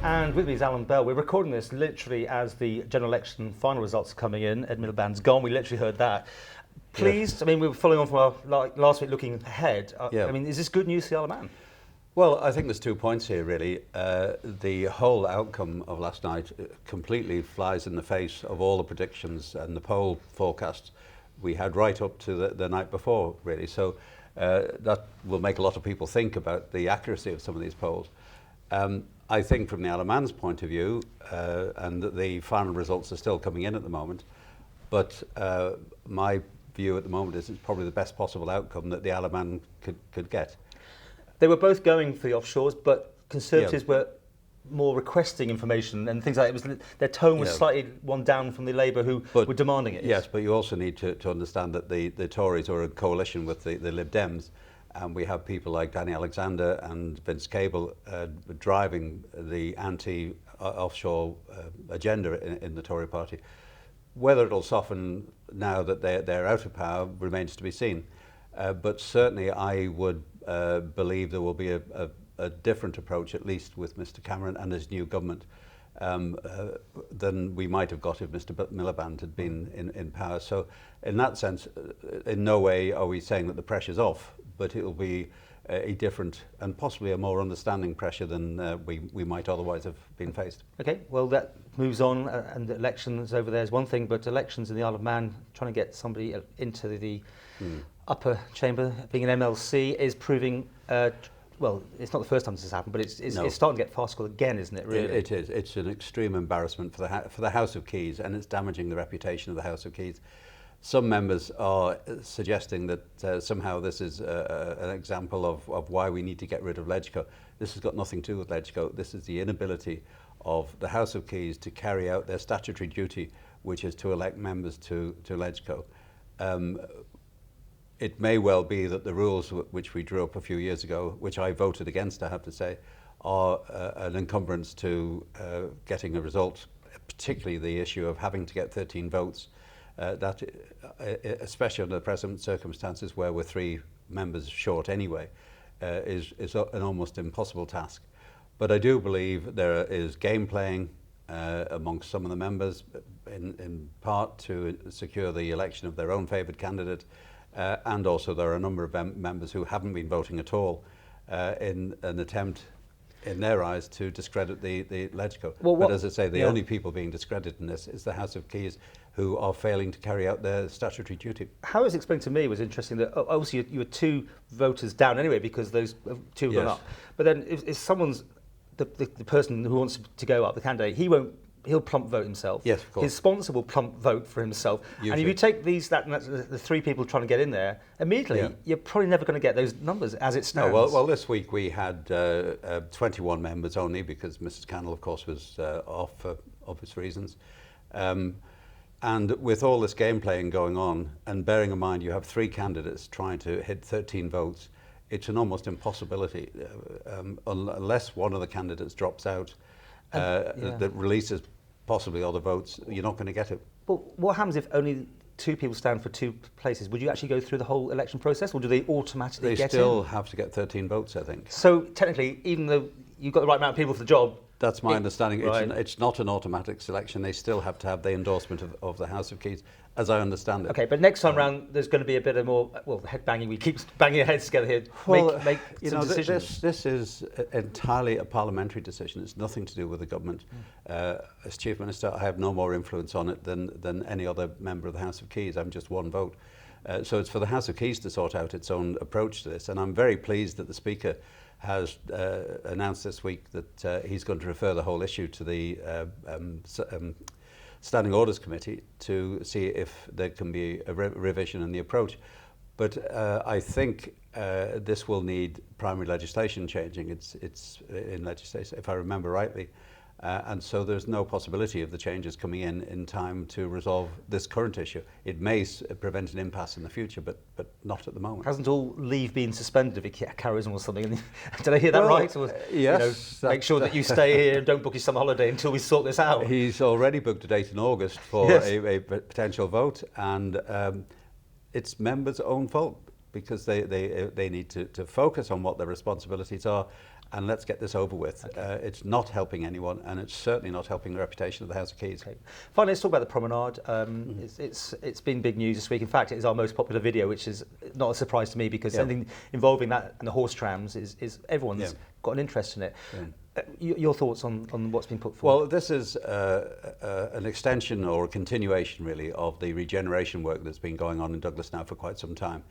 And with me is Allan Bell. We're recording this literally as the general election final results are coming in. Ed Miliband's gone. We literally heard that. Pleased? I mean, we were following on from our last week looking ahead. I mean, is this good news for the Isle of Man? Well, I think there's 2 points here, really. The whole outcome of last night completely flies in the face of all the predictions and the poll forecasts we had right up to the night before, really. So that will make a lot of people think about the accuracy of some of these polls. I think from the Isle of Man's point of view, and the final results are still coming in at the moment, but my view at the moment is it's probably the best possible outcome that the Isle of Man could get. They were both going for the offshores, but Conservatives were more requesting information and things like that. Their tone was slightly one down from the Labour who were demanding it. Yes, but you also need to understand that the Tories are a coalition with the Lib Dems, and we have people like Danny Alexander and Vince Cable driving the anti-offshore agenda in the Tory party. Whether it'll soften now that they're out of power remains to be seen. But certainly I would believe there will be a different approach, at least with Mr Cameron and his new government, than we might have got if Mr Miliband had been in power. So in that sense, in no way are we saying that the pressure's off, but it will be a different and possibly a more understanding pressure than we might otherwise have been faced. Okay, well that moves on, and elections over there is one thing, but elections in the Isle of Man, trying to get somebody into the upper chamber, being an MLC, is proving, well, it's not the first time this has happened, but it's starting to get farcical again, isn't it, really? It is. It's an extreme embarrassment for the House of Keys, and it's damaging the reputation of the House of Keys. Some members are suggesting that somehow this is an example of why we need to get rid of LegCo. This has got nothing to do with LegCo. This is the inability of the House of Keys to carry out their statutory duty, which is to elect members to LegCo. It may well be that the rules which we drew up a few years ago, which I voted against, I have to say, are an encumbrance to getting a result, particularly the issue of having to get 13 votes. That, especially under the present circumstances where we're 3 members short anyway, is an almost impossible task. But I do believe there is game playing amongst some of the members, in part to secure the election of their own favoured candidate, and also there are a number of members who haven't been voting at all in an attempt, in their eyes, to discredit the LegCo. But as I say, the only people being discredited in this is the House of Keys, who are failing to carry out their statutory duty. How it was explained to me was interesting that obviously you were 2 voters down anyway because those 2 have gone up. But then if someone's the person who wants to go up, the candidate, he'll plump vote himself. Yes, of course. His sponsor will plump vote for himself. Usually. And if you take the 3 people trying to get in there, immediately you're probably never going to get those numbers as it stands. No, well, this week we had 21 members only because Mrs Cannell, of course, was off for obvious reasons. And with all this game playing going on, and bearing in mind you have 3 candidates trying to hit 13 votes, it's an almost impossibility unless one of the candidates drops out that releases possibly other votes. You're not going to get it. But what happens if only 2 people stand for 2 places? Would you actually go through the whole election process, or do they automatically get in? They still have to get 13 votes, I think. So technically, even though you've got the right amount of people for the job, that's my understanding. Right. It's not an automatic selection. They still have to have the endorsement of the House of Keys, as I understand it. Okay, but next time round, there's going to be a bit of more, head banging. We keep banging our heads together here. Make some decisions. This is entirely a parliamentary decision. It's nothing to do with the government. As Chief Minister, I have no more influence on it than any other member of the House of Keys. I'm just one vote. So it's for the House of Keys to sort out its own approach to this. And I'm very pleased that the Speaker has announced this week that he's going to refer the whole issue to the Standing Orders Committee to see if there can be a revision in the approach. But I think this will need primary legislation changing. It's in legislation, if I remember rightly. And so there's no possibility of the changes coming in time to resolve this current issue. It may prevent an impasse in the future, but not at the moment. Hasn't all leave been suspended if it carries on or something? Did I hear that right? Or, yes. Make sure that you stay here and don't book your summer holiday until we sort this out. He's already booked a date in August for a potential vote, and it's members' own fault. because they need to focus on what their responsibilities are, and let's get this over with. Okay. It's not helping anyone, and it's certainly not helping the reputation of the House of Keys. Okay. Finally, let's talk about the promenade. It's been big news this week. In fact, it is our most popular video, which is not a surprise to me, because anything involving that and the horse trams is everyone's got an interest in it. Your thoughts on what's been put forward? Well, this is an extension or a continuation, really, of the regeneration work that's been going on in Douglas now for quite some time.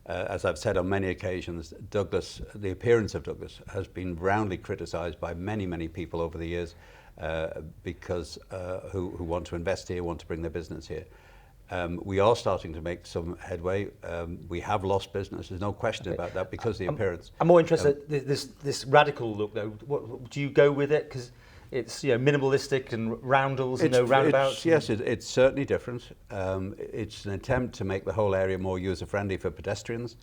As I've said on many occasions, Douglas, the appearance of Douglas has been roundly criticised by many, many people over the years because who want to invest here, want to bring their business here. We are starting to make some headway. We have lost business, there's no question about that, because of the appearance. I'm more interested this radical look, though. What, do you go with it? Because it's minimalistic and roundels and no roundabouts. Yes, it's certainly different. It's an attempt to make the whole area more user-friendly for pedestrians.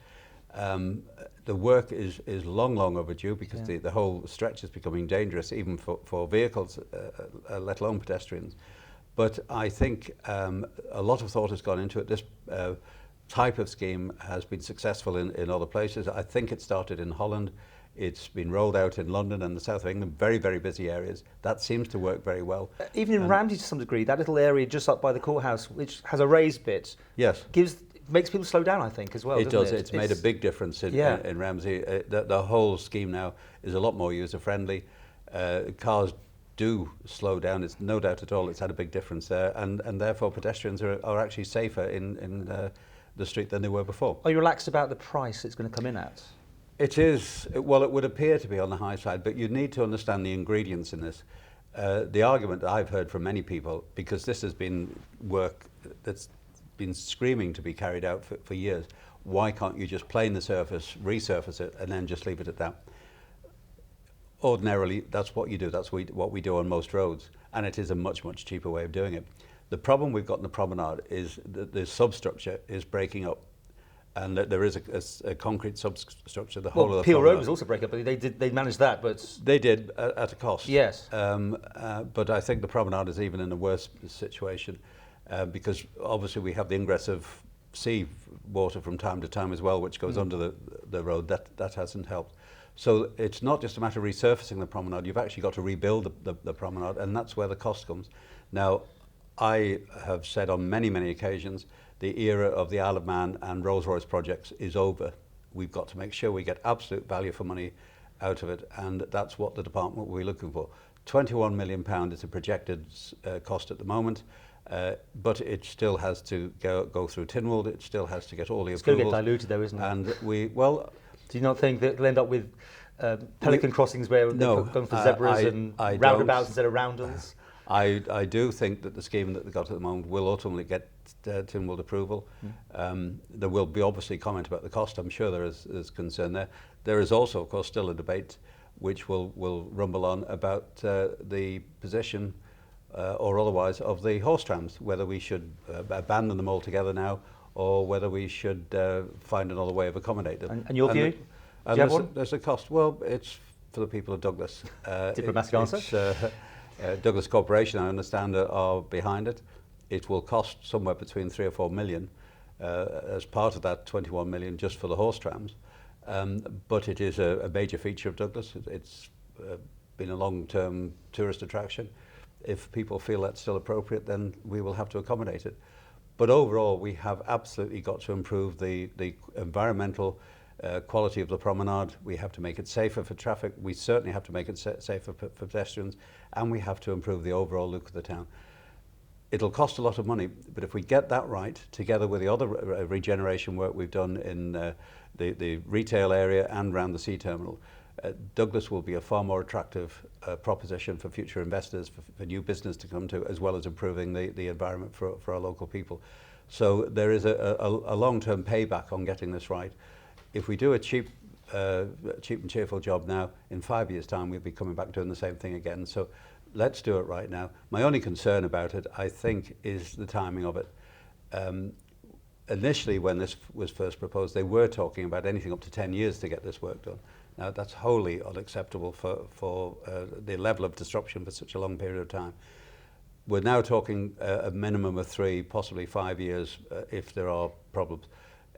The work is long overdue, because the whole stretch is becoming dangerous even for vehicles, let alone pedestrians. But I think a lot of thought has gone into it. This type of scheme has been successful in other places. I think it started in Holland. It's been rolled out in London and the south of England, very, very busy areas. That seems to work very well. Even in Ramsey to some degree, that little area just up by the courthouse, which has a raised bit, makes people slow down, I think, as well. It does. It's made a big difference in Ramsey. The whole scheme now is a lot more user-friendly. Cars do slow down, it's no doubt at all. It's had a big difference there, and therefore pedestrians are actually safer in the street than they were before. Are you relaxed about the price it's going to come in at? It is, well, it would appear to be on the high side, but you need to understand the ingredients in this. The argument that I've heard from many people, because this has been work that's been screaming to be carried out for years, why can't you just plane the surface, resurface it, and then just leave it at that? Ordinarily, that's what you do. That's what we do on most roads, and it is a much cheaper way of doing it. The problem we've got in the promenade is that the substructure is breaking up, and that there is a concrete substructure. The whole of the Peel promenade Road was also break up, but they managed that, but they did at a cost. Yes. But I think the promenade is even in a worse situation because obviously we have the ingress of sea water from time to time as well, which goes under the road. That hasn't helped. So it's not just a matter of resurfacing the promenade, you've actually got to rebuild the promenade, and that's where the cost comes. Now, I have said on many occasions, the era of the Isle of Man and Rolls-Royce projects is over. We've got to make sure we get absolute value for money out of it, and that's what the department will be looking for. £21 million is a projected cost at the moment, but it still has to go through Tynwald, it still has to get all the approvals. It's going to get diluted though, isn't it? And do you not think that it'll end up with pelican crossings where they're going for zebras and roundabouts instead of roundels? I do think that the scheme that they've got at the moment will ultimately get Tynwald approval. There will be obviously comment about the cost. I'm sure there is concern there. There is also, of course, still a debate which will rumble on about the position or otherwise of the horse trams, whether we should abandon them altogether now, or whether we should find another way of accommodating them. And your view? Do you have one? There's a cost. Well, it's for the people of Douglas. Diplomatic answer. Douglas Corporation, I understand, are behind it. It will cost somewhere between 3 or 4 million as part of that 21 million just for the horse trams. But it is a major feature of Douglas. It's been a long-term tourist attraction. If people feel that's still appropriate, then we will have to accommodate it. But overall, we have absolutely got to improve the environmental quality of the promenade. We have to make it safer for traffic. We certainly have to make it safer for pedestrians, and we have to improve the overall look of the town. It'll cost a lot of money, but if we get that right, together with the other regeneration work we've done in the retail area and around the sea terminal, Douglas will be a far more attractive proposition for future investors, for new business to come to, as well as improving the environment for our local people. So there is a long-term payback on getting this right. If we do a cheap and cheerful job now, in 5 years' time we'll be coming back doing the same thing again. So let's do it right now. My only concern about it, I think, is the timing of it. Initially, when this was first proposed, they were talking about anything up to 10 years to get this work done. Now, that's wholly unacceptable for the level of disruption for such a long period of time. We're now talking a minimum of 3, possibly 5 years if there are problems.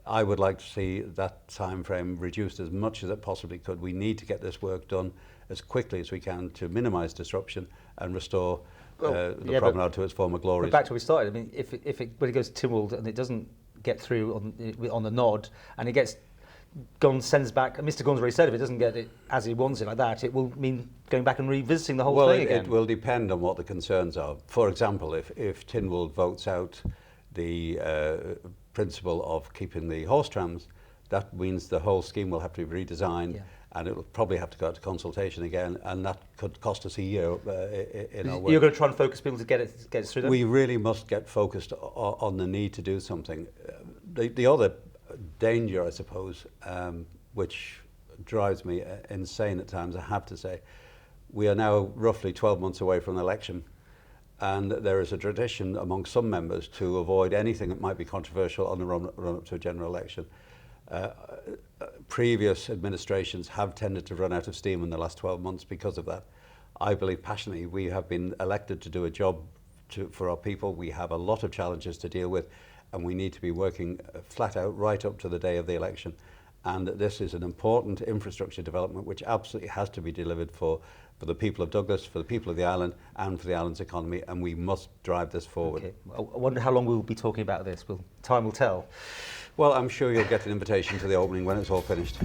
I would like to see that time frame reduced as much as it possibly could. We need to get this work done as quickly as we can to minimise disruption and restore the promenade to its former glories. But back to where we started. I mean, when it goes to Tynwald and it doesn't get through on the nod, and it gets sends back, and Mr. Gunn's already said if it doesn't get it as he wants it like that, it will mean going back and revisiting the whole thing again. It will depend on what the concerns are. For example, if Tynwald votes out the principle of keeping the horse trams, that means the whole scheme will have to be redesigned, and it will probably have to go out to consultation again, and that could cost us a year in our work. You're going to try and focus people to get it through them? We really must get focused on the need to do something. The other danger, I suppose, which drives me insane at times, I have to say, we are now roughly 12 months away from the election, and there is a tradition among some members to avoid anything that might be controversial on the run-up to a general election. Previous administrations have tended to run out of steam in the last 12 months because of that. I believe passionately we have been elected to do a job for our people. We have a lot of challenges to deal with, and we need to be working flat out right up to the day of the election. And this is an important infrastructure development which absolutely has to be delivered for the people of Douglas, for the people of the island, and for the island's economy, and we must drive this forward. Okay. I wonder how long we'll be talking about this. Time will tell. Well, I'm sure you'll get an invitation to the opening when it's all finished.